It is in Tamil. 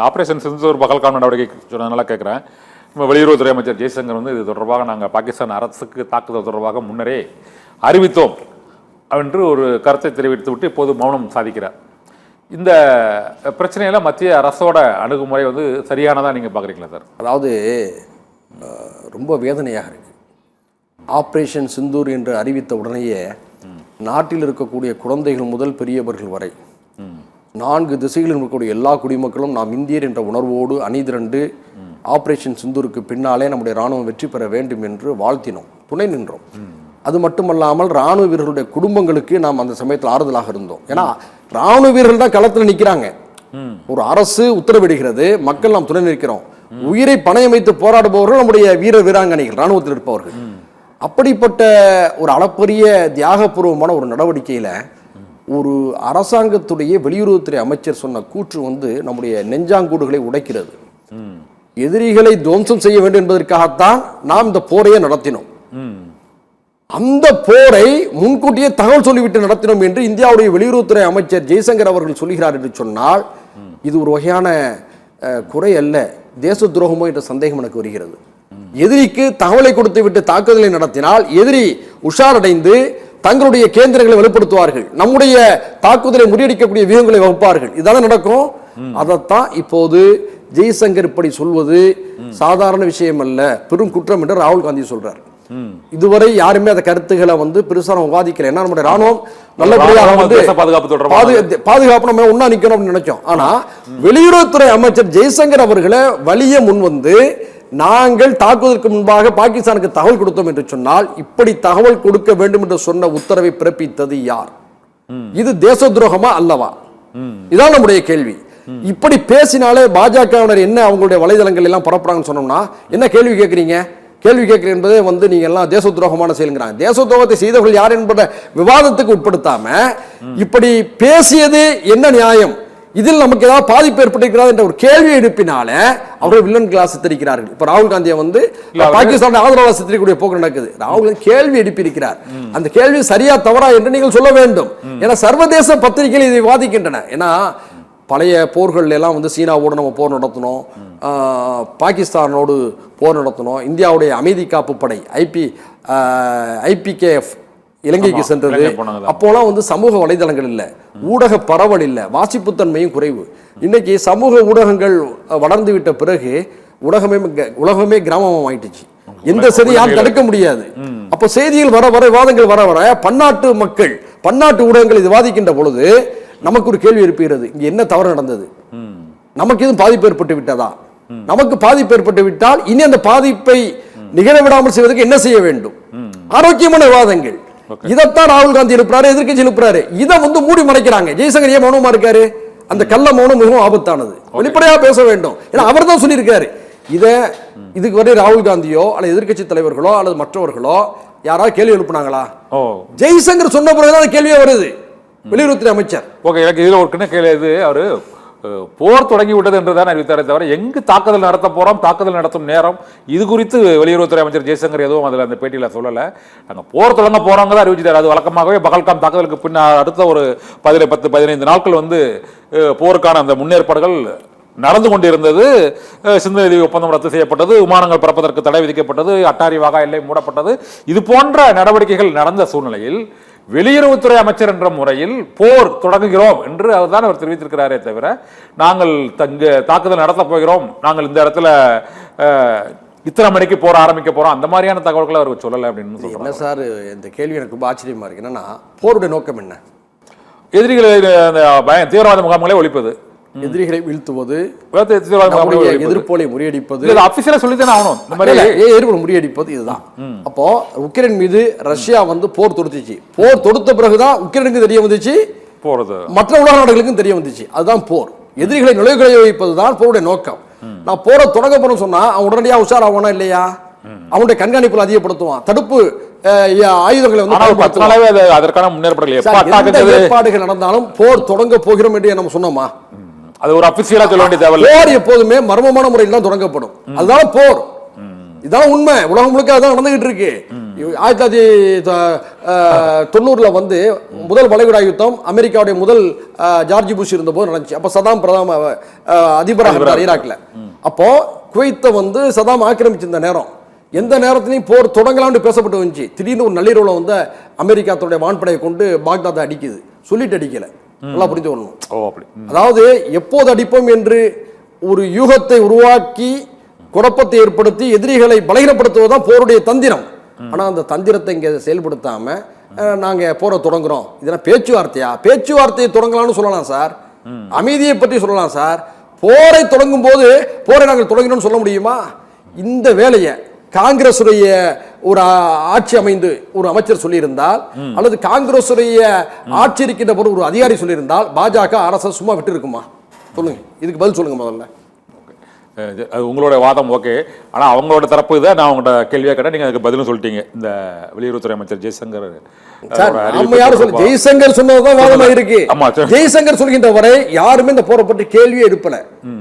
ஆபரேஷன் சிந்தூர் பகல்காம் நடவடிக்கை சொன்னதுனால கேட்குறேன். இப்போ வெளியுறவுத்துறை அமைச்சர் ஜெய்சங்கர் வந்து இது தொடர்பாக நாங்கள் பாகிஸ்தான் அரசுக்கு தாக்குதல் தொடர்பாக முன்னரே அறிவித்தோம் என்று ஒரு கருத்தை தெரிவித்து விட்டு இப்போது மௌனம் சாதிக்கிறார். இந்த பிரச்சனையில மத்திய அரசோட அணுகுமுறை வந்து சரியானதா நீங்க பாக்குறீங்களா சார்? அதாவது ரொம்ப வேதனையாக இருக்கு. ஆபரேஷன் சிந்தூர் என்று அறிவித்த உடனேயே நாட்டில் இருக்கக்கூடிய குழந்தைகள் முதல் பெரியவர்கள் வரை 4 திசைகளில் இருக்கக்கூடிய எல்லா குடிமக்களும் நாம் இந்தியர் என்ற உணர்வோடு அணிதிரண்டு ஆபரேஷன் சிந்தூருக்கு பின்னாலே நம்முடைய இராணுவம் வெற்றி பெற வேண்டும் என்று வாழ்த்தினோம், துணை நின்றோம். அது மட்டுமல்லாமல் இராணுவ வீரர்களுடைய குடும்பங்களுக்கு நாம் அந்த சமயத்தில் ஆறுதலாக இருந்தோம். ஏன்னா இராணுவ வீரர்கள் தான் களத்தில் நிற்கிறாங்க. ஒரு அரசு உத்தரவிடுகிறது, மக்கள் நாம் துணை நிற்கிறோம். உயிரை பணயம் வைத்து போராடுபவர்கள் நம்முடைய வீர வீராங்கனைகள், இராணுவத்தில் இருப்பவர்கள். அப்படிப்பட்ட ஒரு அளப்பரிய தியாகபூர்வமான ஒரு நடவடிக்கையில ஒரு அரசாங்கத்துடைய வெளியுறவுத்துறை அமைச்சர் சொன்ன கூற்று வந்து நம்முடைய நெஞ்சாங்கூடுகளை உடைக்கிறது. எதிரிகளை துவம்சம் செய்ய வேண்டும் என்பதற்காகத்தான் நாம் இந்த போரையை நடத்தினோம். அந்த போரை முன்கூட்டியே தகவல் சொல்லிவிட்டு நடத்தினோம் என்று இந்தியாவுடைய வெளியுறவுத்துறை அமைச்சர் ஜெய்சங்கர் அவர்கள் சொல்கிறார் என்று சொன்னால் இது ஒரு வகையான குறை அல்ல, தேச துரோகமோ என்ற சந்தேகம் எனக்கு வருகிறது. எதிரிக்கு தகவலை கொடுத்து விட்டு தாக்குதலை நடத்தினால் எதிரி உஷாரடைந்து தங்களுடைய கேந்திரங்களை வெளிப்படுத்துவார்கள், நம்முடைய தாக்குதலை முறியடிக்கக்கூடிய வியூகங்களை வகுப்பார்கள். இதான் நடக்கும். அதைத்தான் இப்போது ஜெய்சங்கர் இப்படி சொல்வது சாதாரண விஷயம் அல்ல, பெரும் குற்றம் என்று ராகுல் காந்தி சொல்றார். இதுவரை யாருமே அந்த கருத்துக்களை வந்து பெருசா விவாதிக்கல. ஏன்னா நம்முடைய ராணுவம் நல்லபடியாக வந்து பாதுகாப்பு நம்ம ஒன்னா நிக்கணும் அப்படின்னு நினைச்சோம். ஆனா வெளியுறவுத்துறை அமைச்சர் ஜெய்சங்கர் அவர்களை வலிய முன் வந்து நாங்கள் தாக்குவதற்கு முன்பாக பாகிஸ்தானுக்கு தகவல் கொடுத்தோம் என்று சொன்னால் இப்படி தகவல் கொடுக்க வேண்டும் என்று சொன்ன உத்தரவை பிறப்பித்தது யார்? இது தேச துரோகமா அல்லவா? இதான் நம்முடைய கேள்வி. இப்படி பேசினாலே பாஜகவினர் என்ன அவங்களுடைய வலைதளங்கள் எல்லாம் பரப்புறாங்கன்னு சொன்னோம்னா என்ன கேள்வி கேட்கறீங்க? கேள்வி கேட்கிறேன் என்பதே வந்து நீங்க எல்லாம் தேச துரோகமான செயல்கிறாங்க. தேச துரோகத்தை செய்தவர்கள் யார் என்பத விவாதத்துக்கு உட்படுத்தாம இப்படி பேசியது என்ன நியாயம், இதில் நமக்கு ஏதாவது பாதிப்பு ஏற்பட்டிருக்கிறது என்ற ஒரு கேள்வி எழுப்பினால அவர்கள் வில்லன் கிளாஸ் சித்தரிக்கிறார்கள். இப்ப ராகுல் காந்தியை வந்து பாகிஸ்தான் ஆதரவாக சித்தரிக்கக்கூடிய போக்கு நடக்குது. ராகுல் கேள்வி எழுப்பியிருக்கிறார். அந்த கேள்வி சரியா தவறா என்று நீங்கள் சொல்ல வேண்டும். ஏன்னா சர்வதேச பத்திரிகைகள் இதை வாதிக்கின்றன. ஏன்னா பழைய போர்கள் எல்லாம் வந்து சீனாவோடு நம்ம போர் நடத்தணும், பாகிஸ்தானோடு போர் நடத்தணும், இந்தியாவுடைய அமைதி காப்பு படை IPKF இலங்கைக்கு சென்றது. அப்போலாம் வந்து சமூக வலைதளங்கள் இல்லை, ஊடக பரவல் இல்லை, வாசிப்புத்தன்மையும் குறைவு. இன்னைக்கு சமூக ஊடகங்கள் வளர்ந்து விட்ட பிறகு உலகமே கிராமம் ஆயிட்டுச்சு. எந்த செய்தி யாரும் தடுக்க முடியாது. அப்போ செய்திகள் வர வர விவாதங்கள் வர வர பன்னாட்டு மக்கள் பன்னாட்டு ஊடகங்கள் இது வாதிக்கின்ற பொழுது நமக்கு ஒரு கேள்வி எழுப்புகிறது, இங்க என்ன தவறு நடந்தது, நமக்கு எதுவும் பாதிப்பு ஏற்பட்டு விட்டதா? நமக்கு பாதிப்பு ஏற்பட்டு விட்டால் இனி அந்த பாதிப்பை நிகழ விடாமல் செய்வதற்கு என்ன செய்ய வேண்டும்? ஆரோக்கியமான விவாதங்கள். இதைத்தான் ராகுல் காந்தி எழுப்புறாரு, எதிர்க்கட்சி எழுப்புறாரு. இதை வந்து மூடி மறைக்கிறாங்க. ஜெய்சங்கர் ஏன் மௌனமா இருக்காரு? அந்த கள்ள மௌனம் மிகவும் ஆபத்தானது. வெளிப்படையாக பேச வேண்டும். ஏன்னா அவர் தான் சொல்லியிருக்காரு. இதுக்கு வரை ராகுல் காந்தியோ அல்லது எதிர்க்கட்சி தலைவர்களோ அல்லது மற்றவர்களோ யாராவது கேள்வி எழுப்புனாங்களா? ஜெய்சங்கர் சொன்ன பிறகுதான் கேள்வியே வருது. வெளியுறவுத்துறை அமைச்சர் ஓகே, எனக்கு இதுல ஒரு கிண கேள்வி, இது அவரு போர் தொடங்கி விட்டது என்றுதான் அறிவித்தாரே தவிர எங்கு தாக்குதல் நடத்த போறோம், தாக்குதல் நடத்தும் நேரம் இது குறித்து வெளியுறவுத்துறை அமைச்சர் ஜெய்சங்கர் எதுவும் அதில் அந்த பேட்டியில் சொல்லல. நாங்கள் போர் தொடங்க போறவங்க தான் அறிவிச்சிட்டாரு. அது வழக்கமாகவே பகல்காம் தாக்குதலுக்கு பின்னால் அடுத்த ஒரு 10-15 நாட்கள் வந்து போருக்கான அந்த முன்னேற்பாடுகள் நடந்து கொண்டிருந்தது. சிந்து நதி ஒப்பந்தம் ரத்து செய்யப்பட்டது, விமானங்கள் பறப்பதற்கு தடை விதிக்கப்பட்டது, அட்டாரி வாகா எல்லை மூடப்பட்டது. இது போன்ற நடவடிக்கைகள் நடந்த சூழ்நிலையில் வெளியுறவுத்துறை அமைச்சர் என்ற முறையில் போர் தொடங்குகிறோம் என்று அதுதான் அவர் தெரிவித்திருக்கிறாரே தவிர நாங்கள் தாக்குதல் நடத்த போகிறோம், நாங்கள் இந்த இடத்துல இத்தனை மணிக்கு போற ஆரம்பிக்க போறோம், அந்த மாதிரியான தகவல்களை அவர் சொல்லலை அப்படின்னு சொல்றாங்க. என்ன சார் இந்த கேள்வி எனக்கு ரொம்ப ஆச்சரியமா இருக்கு. என்னன்னா போருடைய நோக்கம் என்ன? எதிரிகளை தீவிரவாத முகாம்களை ஒழிப்பது, எதிரிகளை வீழ்த்துவது, எதிர்ப்போலை முறியடிப்பது, முறியடிப்பது, இதுதான். அப்போ உக்ரைன் மீது ரஷ்யா வந்து போர் தொடுத்துச்சு. போர் தொடுத்த பிறகுதான் உக்ரைனுக்கு தெரிய வந்துச்சு, மற்ற உலக நாடுகளுக்கும் தெரிய வந்துச்சு. அதுதான் போர். எதிரிகளை நுழைவுகளை வைப்பதுதான் போருடைய நோக்கம். நான் போரை தொடங்க போறேன்னு சொன்னா அவன் உடனடியாக உஷார் ஆகணும் இல்லையா? அவனுடைய கண்காணிப்புல அதிகப்படுத்துவான், தடுப்பு ஆயுதங்களை வந்து அதற்கான ஏற்பாடுகள் நடந்தாலும் போர் தொடங்க போகிறோம் என்று நம்ம சொன்னோமா? அது ஒரு அபிஷியலா சொல்ல வேண்டிய தேவை. போர் எப்போதுமே மர்மமான முறையில் தான் தொடங்கப்படும். அதுதான் போர். இதான் உண்மை. உலகம் முழுக்க அதான் நடந்துகிட்டு இருக்கு. 90ல வந்து முதல் வளைகுடா யுத்தம் அமெரிக்காவுடைய முதல் ஜார்ஜ் புஷ் இருந்தபோது நடந்துச்சு. அப்போ சதாம் அதிபராக இருந்தார் ஈராக்ல. அப்போ குவைத்தை வந்து சதாம் ஆக்கிரமிச்சிருந்த நேரம், எந்த நேரத்திலையும் போர் தொடங்கலாம்னு பேசப்பட்டு வந்துச்சு. திடீர்னு ஒரு நள்ளிரவுல வந்து அமெரிக்கா தன்னுடைய வான்படையை கொண்டு பாக்தாத்தை அடிக்குது. சொல்லிட்டு அடிக்கல, நல்லா புரிந்து கொள்ளணும். அதாவது எப்போது அடிப்போம் என்று ஒரு யூகத்தை உருவாக்கி குழப்பத்தை ஏற்படுத்தி எதிரிகளை பலகீனப்படுத்துவதுதான் போருடைய தந்திரம். ஆனா அந்த தந்திரத்தை இங்க செயல்படுத்தாம நாங்க போரை தொடங்குறோம், இதெல்லாம் பேச்சுவார்த்தையா? பேச்சுவார்த்தையை தொடங்கலாம்னு சொல்லலாம் சார், அமைதியை பற்றி சொல்லலாம் சார். போரை தொடங்கும் போது போரை நாங்கள் தொடங்கினோம்னு சொல்ல முடியுமா? இந்த வேலையை காங்கிரஸ் ஒரு ஆட்சி அமைந்து ஒரு அமைச்சர் சொல்லியிருந்தால், அல்லது காங்கிரஸ் ஆட்சி இருக்கின்ற போது ஒரு அதிகாரி சொல்லியிருந்தால், பாஜக அரசு சும்மா விட்டு இருக்குமா? சொல்லுங்க, இதுக்கு பதில் சொல்லுங்க முதல்ல. அது உங்களோட வாதம் ஓகே. ஆனால் அவங்களோட தரப்பு இதை நான் உங்கள்கிட்ட கேள்வியாக கேட்டேன், நீங்கள் அதுக்கு பதிலும் சொல்லிட்டீங்க. இந்த வெளியுறவுத்துறை அமைச்சர் ஜெய்சங்கர் ஜெய்சங்கர் சொன்னதுதான் வாதமாக இருக்கு. ஜெய்சங்கர் சொல்கின்ற வரை யாருமே இந்த போரை பற்றி கேள்வியே எழுப்பல.